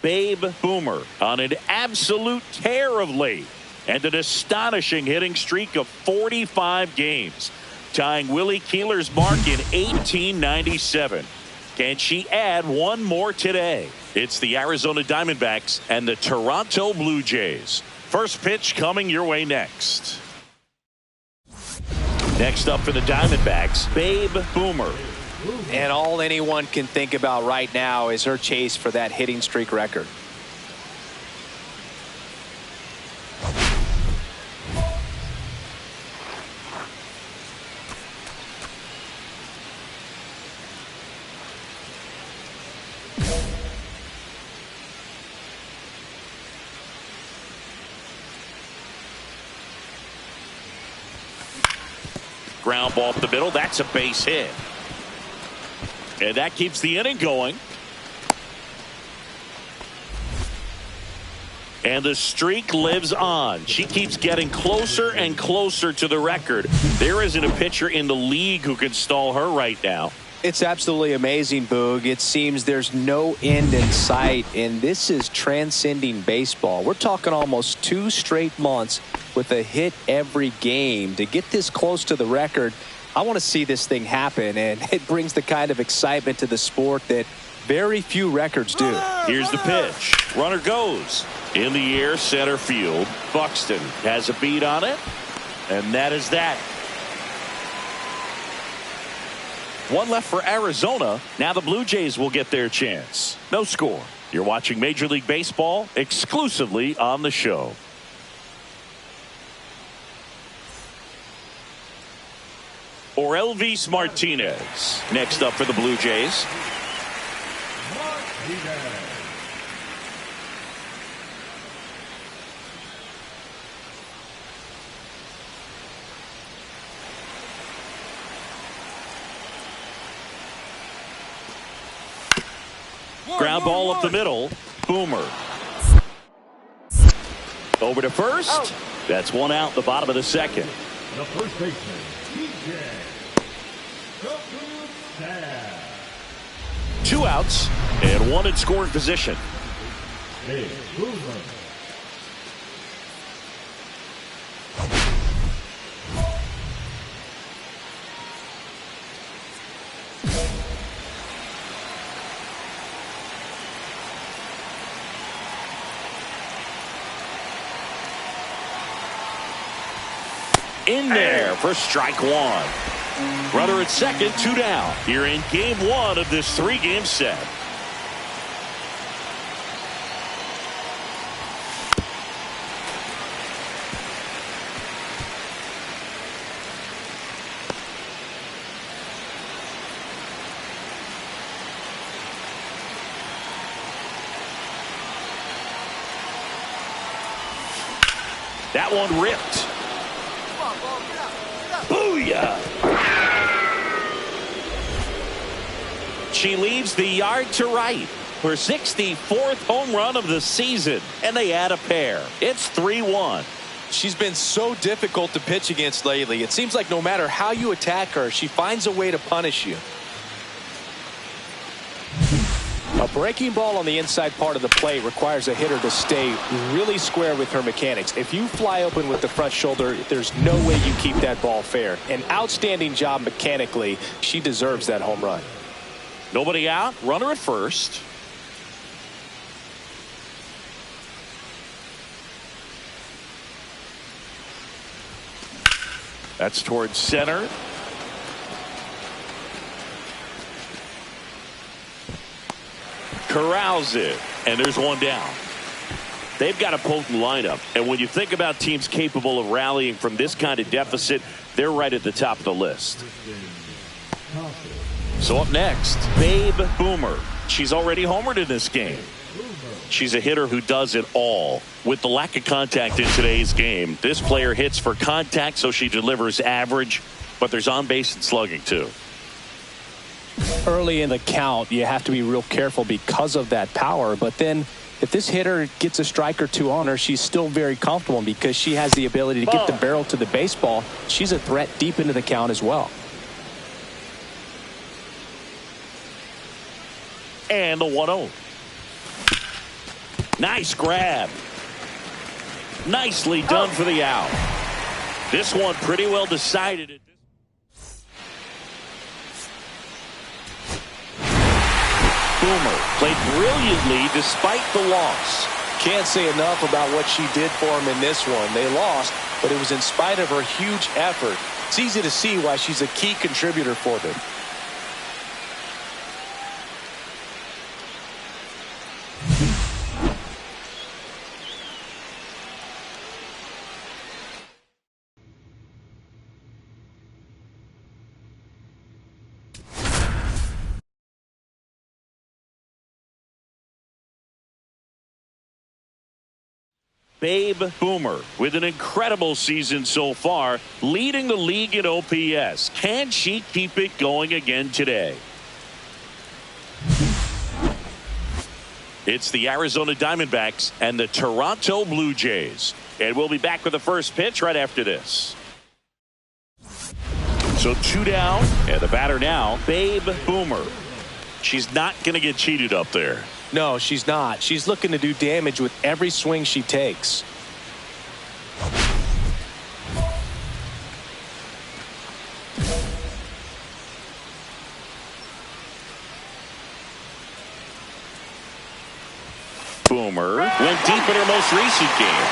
Babe Boomer on an absolute tear of late and an astonishing hitting streak of 45 games, tying Willie Keeler's mark in 1897. Can she add one more today? It's the Arizona Diamondbacks and the Toronto Blue Jays. First pitch coming your way next. Next up for the Diamondbacks, Babe Boomer. And all anyone can think about right now is her chase for that hitting streak record. Ground ball up the middle. That's a base hit. And that keeps the inning going. And the streak lives on. She keeps getting closer and closer to the record. There isn't a pitcher in the league who can stall her right now. It's absolutely amazing, Boog. It seems there's no end in sight, and this is transcending baseball. We're talking almost 2 straight months with a hit every game. To get this close to the record, I want to see this thing happen, and it brings the kind of excitement to the sport that very few records do. Here's the pitch. Runner goes. In the air, center field. Buxton has a beat on it, and that is that. One left for Arizona. Now the Blue Jays will get their chance. No score. You're watching Major League Baseball exclusively on the show. Elvis Martinez next up for the Blue Jays. Ground ball up the middle. Boomer. Over to first. That's one out, the bottom of the second. The first baseman, DJ. 2 outs and 1 in scoring position. Hey, Boomer. In there for strike 1. Runner at second, 2 down. Here in game 1 of this 3-game set. That one ripped. Booyah! She leaves the yard to right. Her 64th home run of the season, and they add a pair. It's 3-1. She's been so difficult to pitch against lately. It seems like no matter how you attack her, she finds a way to punish you. A breaking ball on the inside part of the plate requires a hitter to stay really square with her mechanics. If you fly open with the front shoulder, there's no way you keep that ball fair. An outstanding job mechanically. She deserves that home run. Nobody out. Runner at first. That's towards center. Corrals it, and there's one down. They've got a potent lineup, and when you think about teams capable of rallying from this kind of deficit, they're right at the top of the list. So up next, Babe Boomer. She's already homered in this game. She's a hitter who does it all. With the lack of contact in today's game, this player hits for contact, so she delivers average, but there's on base and slugging too. Early in the count, you have to be real careful because of that power. But then if this hitter gets a strike or two on her, she's still very comfortable because she has the ability to get the barrel to the baseball. She's a threat deep into the count as well. And the 1-0. Nice grab. Nicely done for the out. This one pretty well decided. Boomer played brilliantly despite the loss. Can't say enough about what she did for him in this one. They lost, but it was in spite of her huge effort. It's easy to see why she's a key contributor for them. Babe Boomer with an incredible season so far, leading the league in OPS. Can she keep it going again today? It's the Arizona Diamondbacks and the Toronto Blue Jays. And we'll be back with the first pitch right after this. So 2 down, and the batter now, Babe Boomer. She's not going to get cheated up there. No, she's not. She's looking to do damage with every swing she takes. Boomer went deep in her most recent game.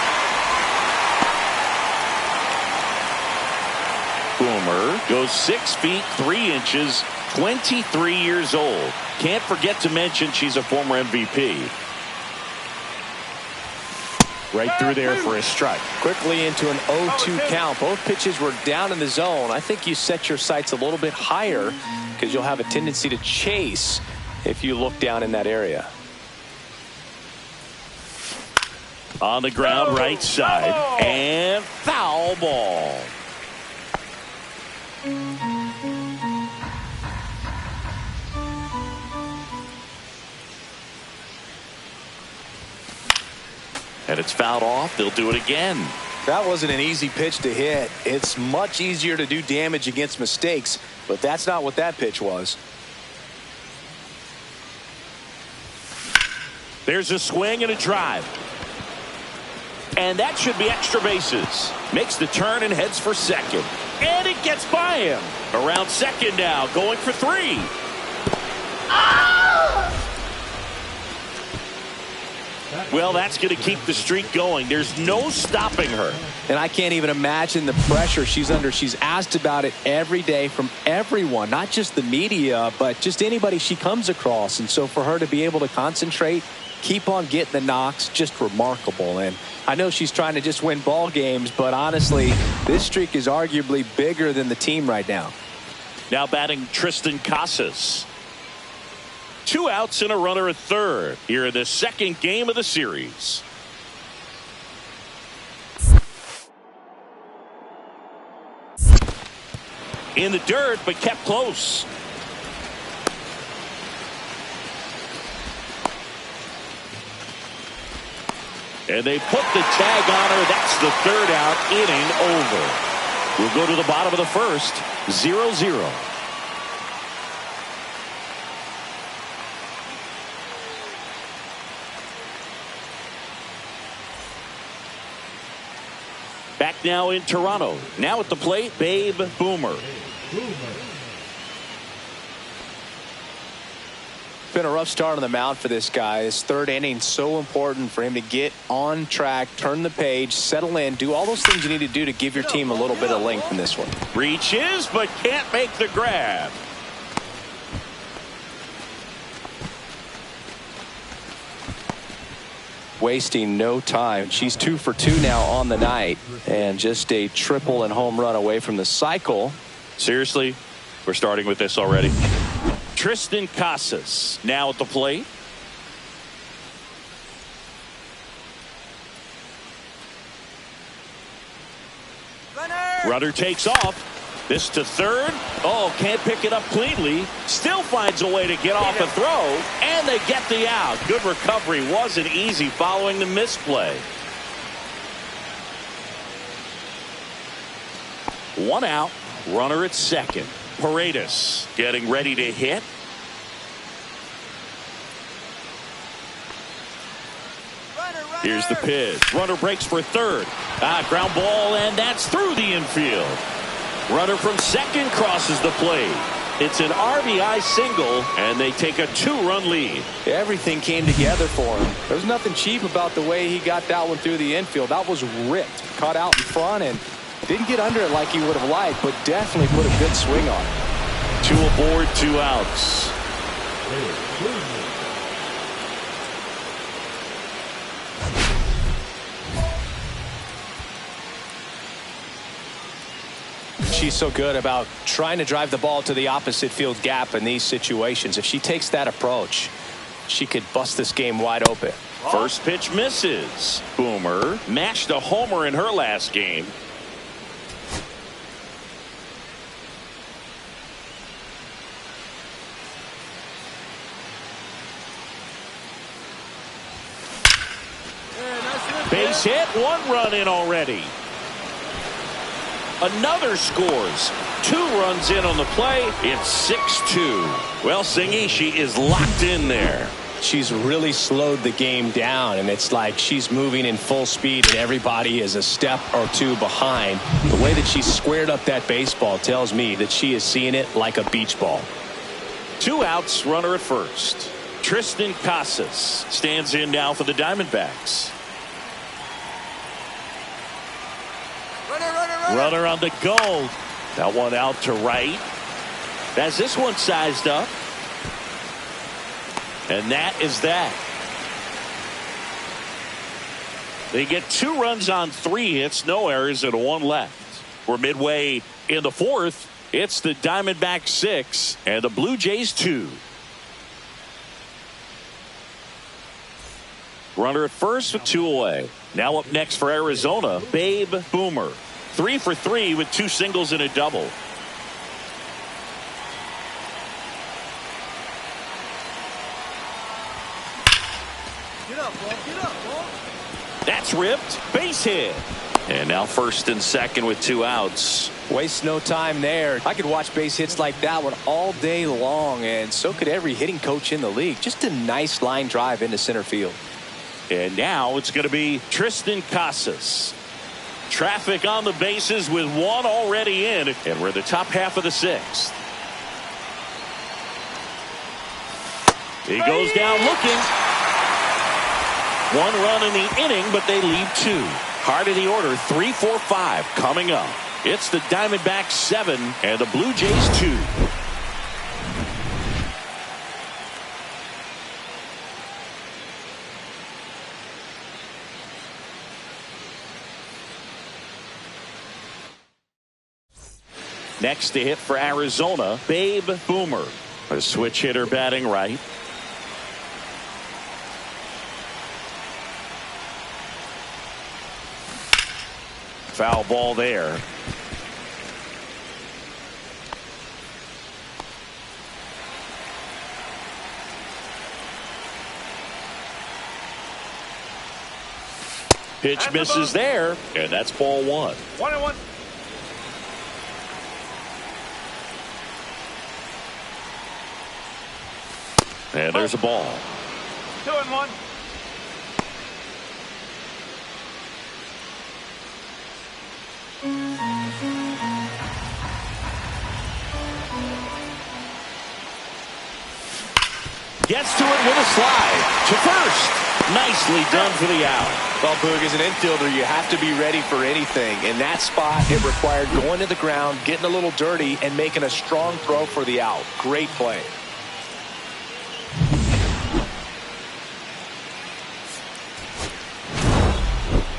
Boomer goes 6 feet 3 inches, 23 years old. Can't forget to mention she's a former MVP. Right through there for a strike. Quickly into an 0-2 count. Both pitches were down in the zone. I think you set your sights a little bit higher because you'll have a tendency to chase if you look down in that area. On the ground, right side, and foul ball. And it's fouled off. They'll do it again. That wasn't an easy pitch to hit. It's much easier to do damage against mistakes, but that's not what that pitch was. There's a swing and a drive. And that should be extra bases. Makes the turn and heads for second. And it gets by him. Around second now, going for 3. Well, that's going to keep the streak going. There's no stopping her. And I can't even imagine the pressure she's under. She's asked about it every day from everyone, not just the media, but just anybody she comes across. And so for her to be able to concentrate, keep on getting the knocks, just remarkable. And I know she's trying to just win ball games, but honestly, this streak is arguably bigger than the team right now. Now batting Tristan Casas. 2 outs and a runner at third here in the second game of the series. In the dirt, but kept close. And they put the tag on her. That's the 3rd out, inning over. We'll go to the bottom of the first, 0-0. Back now in Toronto. Now at the plate, Babe Boomer. Been a rough start on the mound for this guy. His 3rd inning, so important for him to get on track, turn the page, settle in, do all those things you need to do to give your team a little bit of length in this one. Reaches, but can't make the grab. Wasting no time. She's 2 for 2 now on the night, and just a triple and home run away from the cycle. Seriously, we're starting with this already. Tristan Casas now at the plate. Runner takes off. This to third. Oh, can't pick it up cleanly. Still finds a way to get off a throw. And they get the out. Good recovery. Wasn't easy following the misplay. 1 out. Runner at second. Paredes getting ready to hit. Here's the pitch. Runner breaks for third. Ground ball, and that's through the infield. Runner from second crosses the plate. It's an RBI single, and they take a 2-run lead. Everything came together for him. There's nothing cheap about the way he got that one through the infield. That was ripped. Caught out in front and didn't get under it like he would have liked, but definitely put a good swing on it. 2 aboard, 2 outs. She's so good about trying to drive the ball to the opposite field gap in these situations. If she takes that approach, she could bust this game wide open. First pitch misses. Boomer matched a homer in her last game. Base hit, 1 run in already. Another scores. 2 runs in on the play. It's 6-2. Well, Singy, she is locked in there. She's really slowed the game down, and it's like she's moving in full speed and everybody is a step or 2 behind. The way that she squared up that baseball tells me that she is seeing it like a beach ball. 2 outs, runner at first. Tristan Casas stands in now for the Diamondbacks. Runner on the go. That one out to right. That's this one sized up. And that is that. They get 2 runs on 3 hits, no errors, and 1 left. We're midway in the 4th. It's the Diamondbacks 6 and the Blue Jays 2. Runner at first with 2 away. Now up next for Arizona, Babe Boomer. 3 for 3 with 2 singles and a double. Get up, ball. Get up, ball. That's ripped. Base hit. And now first and second with 2 outs. Waste no time there. I could watch base hits like that one all day long, and so could every hitting coach in the league. Just a nice line drive into center field. And now it's going to be Tristan Casas. Traffic on the bases with 1 already in, and we're the top half of the 6th. He goes down looking. 1 run in the inning, but they leave 2. Heart of the order, 3, 4, 5 coming up. It's the Diamondbacks 7 and the Blue Jays 2. Next to hit for Arizona, Babe Boomer. A switch hitter batting right. Foul ball there. Pitch misses there, and that's ball 1. 1-1. And there's a ball. 2-1. Gets to it with a slide to first. Nicely done for the out. Well, Boog, as an infielder, you have to be ready for anything. In that spot, it required going to the ground, getting a little dirty, and making a strong throw for the out. Great play.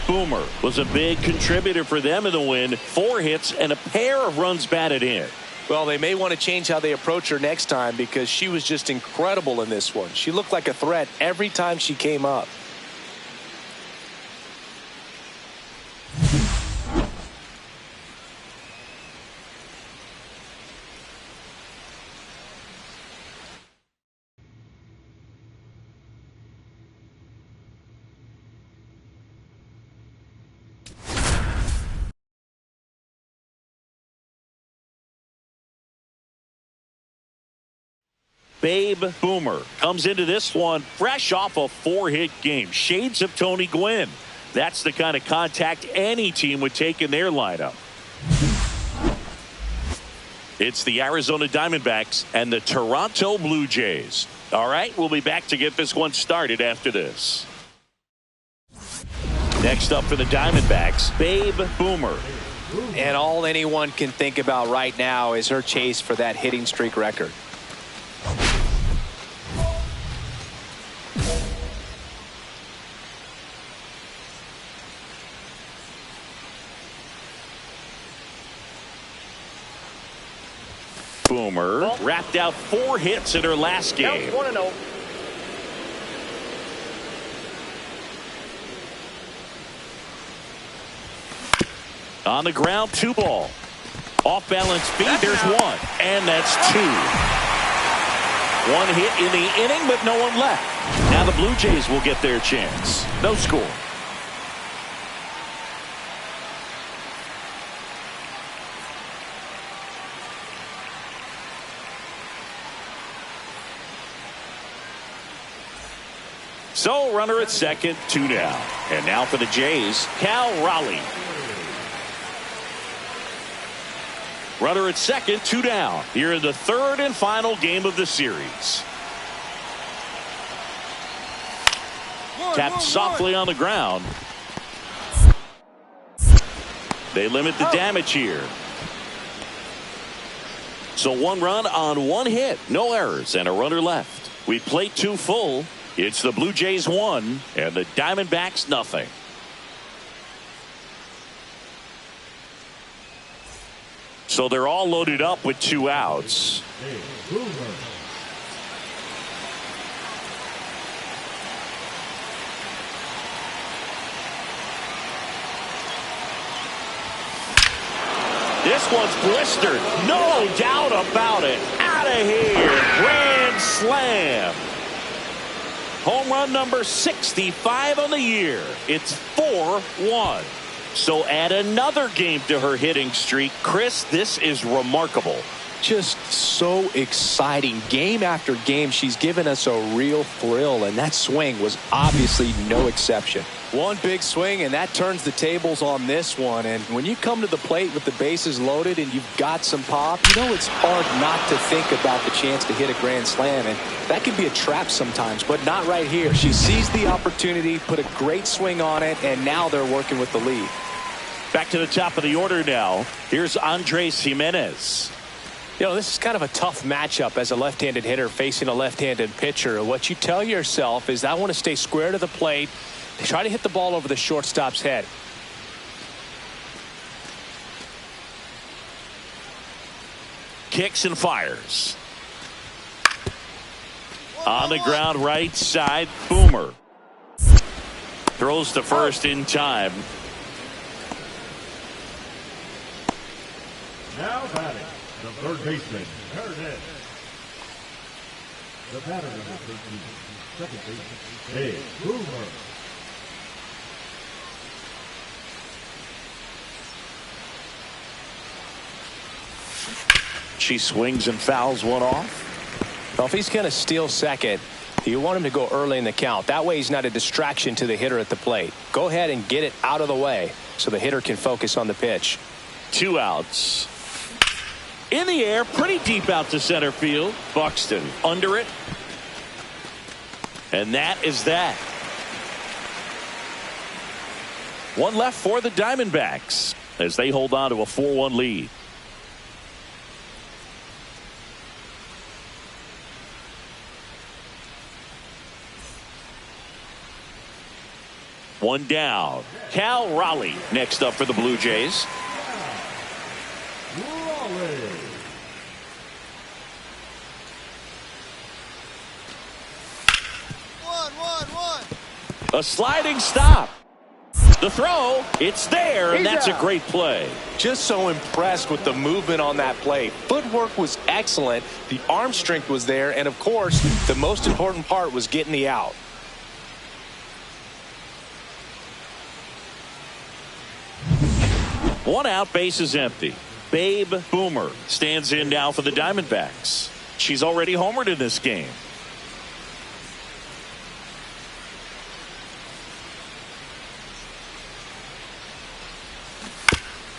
Boomer was a big contributor for them in the win. 4 hits and a pair of runs batted in. Well, they may want to change how they approach her next time because she was just incredible in this one. She looked like a threat every time she came up. Babe Boomer comes into this one fresh off a 4-hit game. Shades of Tony Gwynn. That's the kind of contact any team would take in their lineup. It's the Arizona Diamondbacks and the Toronto Blue Jays. All right, we'll be back to get this one started after this. Next up for the Diamondbacks, Babe Boomer. And all anyone can think about right now is her chase for that hitting streak record. Boomer wrapped out 4 hits in her last game. 1-0. On the ground, 2 ball. Off balance feed, there's 1. And that's 2. 1 hit in the inning, but no one left. Now the Blue Jays will get their chance. No score. So runner at second, 2 down. And now for the Jays, Cal Raleigh. Runner at second, 2 down. Here in the 3rd and final game of the series. Tapped softly on the ground. They limit the damage here. So 1 run on 1 hit. No errors and a runner left. We play 2 full. It's the Blue Jays 1 and the Diamondbacks nothing. So they're all loaded up with 2 outs. This one's blistered. No doubt about it. Out of here. Grand slam. Home run number 65 on the year. It's 4-1. So add another game to her hitting streak. Chris, this is remarkable. Just so exciting. Game after game, she's given us a real thrill, and that swing was obviously no exception. One big swing, and that turns the tables on this one. And when you come to the plate with the bases loaded and you've got some pop, you know it's hard not to think about the chance to hit a grand slam. And that can be a trap sometimes, but not right here. She sees the opportunity, put a great swing on it, and now they're working with the lead. Back to the top of the order now. Here's Andres Jimenez. You know, this is kind of a tough matchup as a left-handed hitter facing a left-handed pitcher. What you tell yourself is I want to stay square to the plate, try to hit the ball over the shortstop's head. Kicks and fires. On the ground, right side, Boomer. Throws to first in time. Now batting, the third baseman, Hernandez. The batter number 13, second baseman, Babe Boomer. She swings and fouls one off. Well, if he's going to steal second, you want him to go early in the count. That way he's not a distraction to the hitter at the plate. Go ahead and get it out of the way so the hitter can focus on the pitch. 2 outs. In the air, pretty deep out to center field. Buxton under it. And that is that. 1 left for the Diamondbacks as they hold on to a 4-1 lead. One down. Cal Raleigh next up for the Blue Jays. A sliding stop. The throw, it's there, and that's a great play. Just so impressed with the movement on that play. Footwork was excellent. The arm strength was there. And, of course, the most important part was getting the out. One out, base is empty. Babe Boomer stands in now for the Diamondbacks. She's already homered in this game.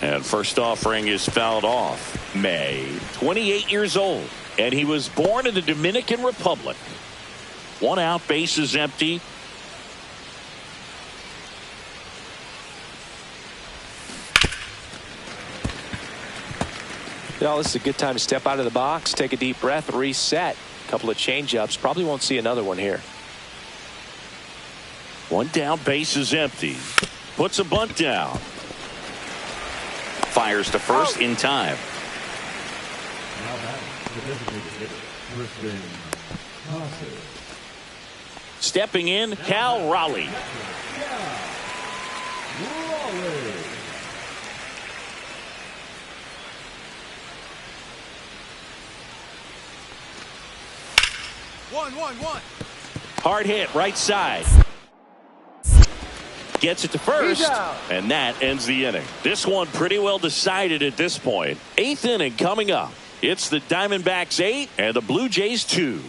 And first offering is fouled off. May, 28 years old, and he was born in the Dominican Republic. 1 out, bases empty. Well, this is a good time to step out of the box, take a deep breath, reset. A couple of change-ups. Probably won't see another one here. 1 down, bases empty. Puts a bunt down. Fires to first in time. Now batting, the designated hitter, Kristen Thompson. Stepping in, Cal Raleigh. Raleigh. One. Hard hit, right side. Gets it to first, and that ends the inning. This one pretty well decided at this point. 8th inning coming up. It's the Diamondbacks 8 and the Blue Jays 2.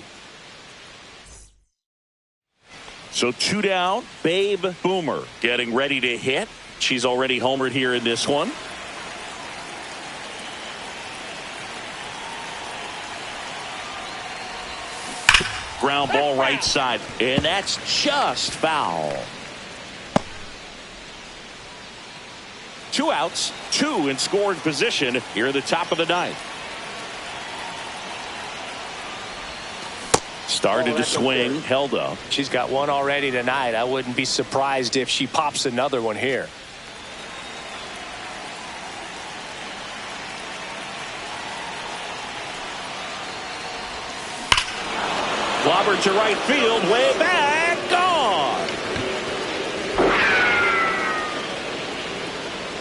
So 2 down. Babe Boomer getting ready to hit. She's already homered here in this one. Ground ball right side, and that's just foul. 2 outs, 2 in scoring position here at the top of the 9th. Started to swing, held up. She's got 1 already tonight. I wouldn't be surprised if she pops another one here. Clobbered to right field, way back, gone.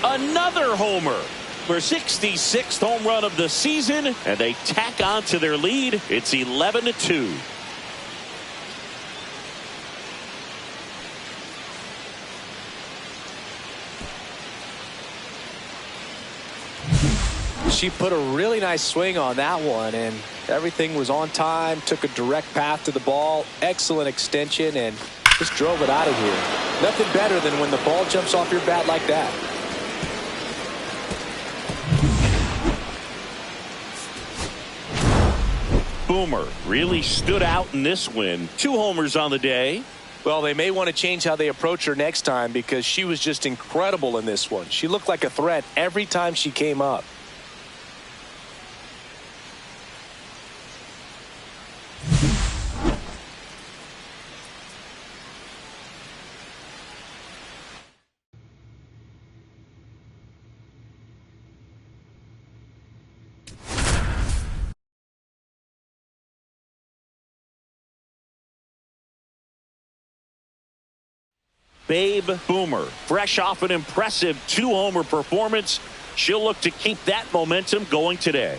Another homer. Their 66th home run of the season, and they tack on to their lead. It's 11-2. She put a really nice swing on that one, and everything was on time, took a direct path to the ball, excellent extension, and just drove it out of here. Nothing better than when the ball jumps off your bat like that. Boomer really stood out in this win. 2 homers on the day. Well, they may want to change how they approach her next time because she was just incredible in this one. She looked like a threat every time she came up. Babe Boomer, fresh off an impressive 2-homer performance. She'll look to keep that momentum going today.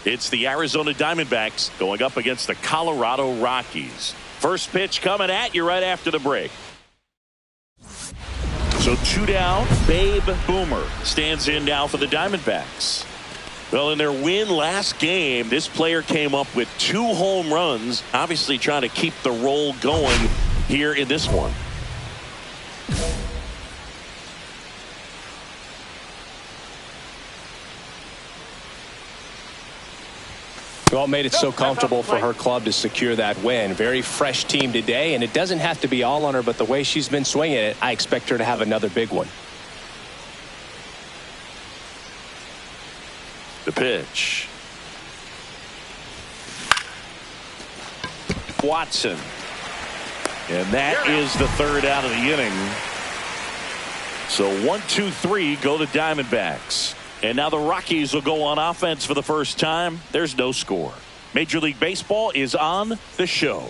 It's the Arizona Diamondbacks going up against the Colorado Rockies. First pitch coming at you right after the break. So 2 down, Babe Boomer stands in now for the Diamondbacks. Well, in their win last game, this player came up with 2 home runs, obviously trying to keep the roll going here in this one. Well, it made it so comfortable for her club to secure that win. Very fresh team today, and it doesn't have to be all on her, but the way she's been swinging it, I expect her to have another big one. The pitch. Watson. And that is the 3rd out of the inning. So 1, 2, 3 go the Diamondbacks. And now the Rockies will go on offense for the first time. There's no score. Major League Baseball is on the show.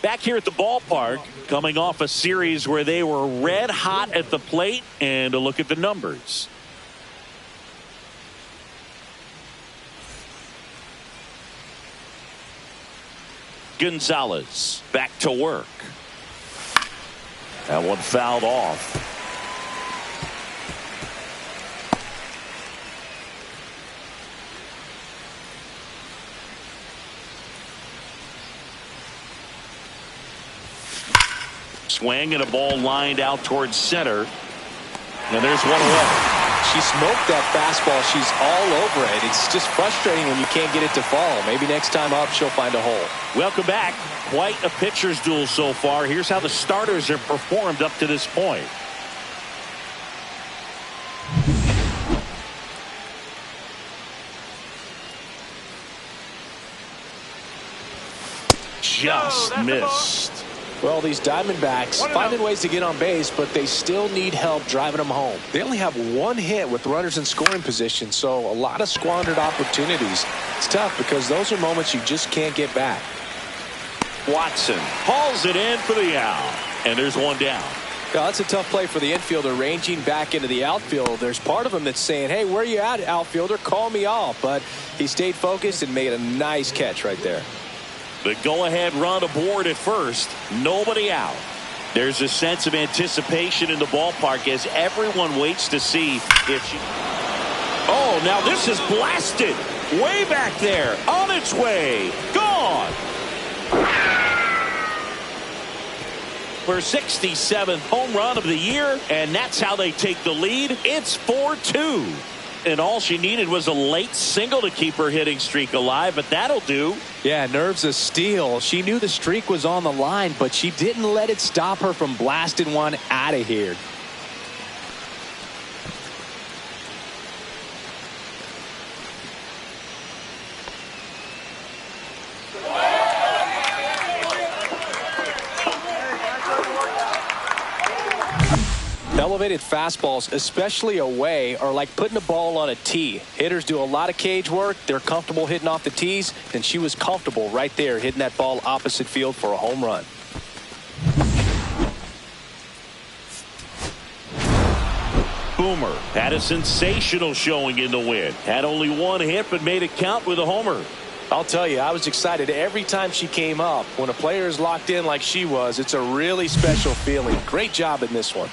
Back here at the ballpark, coming off a series where they were red hot at the plate, and a look at the numbers. Gonzalez back to work. That one fouled off. swing and a ball lined out towards center. And there's one away. She smoked that fastball. She's all over it. It's just frustrating when you can't get it to fall. Maybe next time up she'll find a hole. Welcome back. Quite a pitcher's duel so far. Here's how the starters have performed up to this point. Just missed. Well, these Diamondbacks finding ways to get on base, but they still need help driving them home. They only have one hit with runners in scoring position, so a lot of squandered opportunities. It's tough because those are moments you just can't get back. Watson hauls it in for the out, and there's one down. Yeah, that's a tough play for the infielder, ranging back into the outfield. There's part of him that's saying, hey, where you at, outfielder? Call me off. But he stayed focused and made a nice catch right there. The go-ahead run aboard at first. Nobody out. There's a sense of anticipation in the ballpark as everyone waits to see if she... Oh, now this is blasted. Way back there. On its way. Gone. For 67th home run of the year, and that's how they take the lead. It's 4-2. And all she needed was a late single to keep her hitting streak alive, but that'll do. Yeah, nerves of steel. She knew the streak was on the line, but she didn't let it stop her from blasting one out of here. Elevated fastballs, especially away, are like putting a ball on a tee. Hitters do a lot of cage work. They're comfortable hitting off the tees, and she was comfortable right there hitting that ball opposite field for a home run. Boomer had a sensational showing in the win. Had only one hit, but made it count with a homer. I'll tell you, I was excited every time she came up. When a player is locked in like she was, it's a really special feeling. Great job in this one.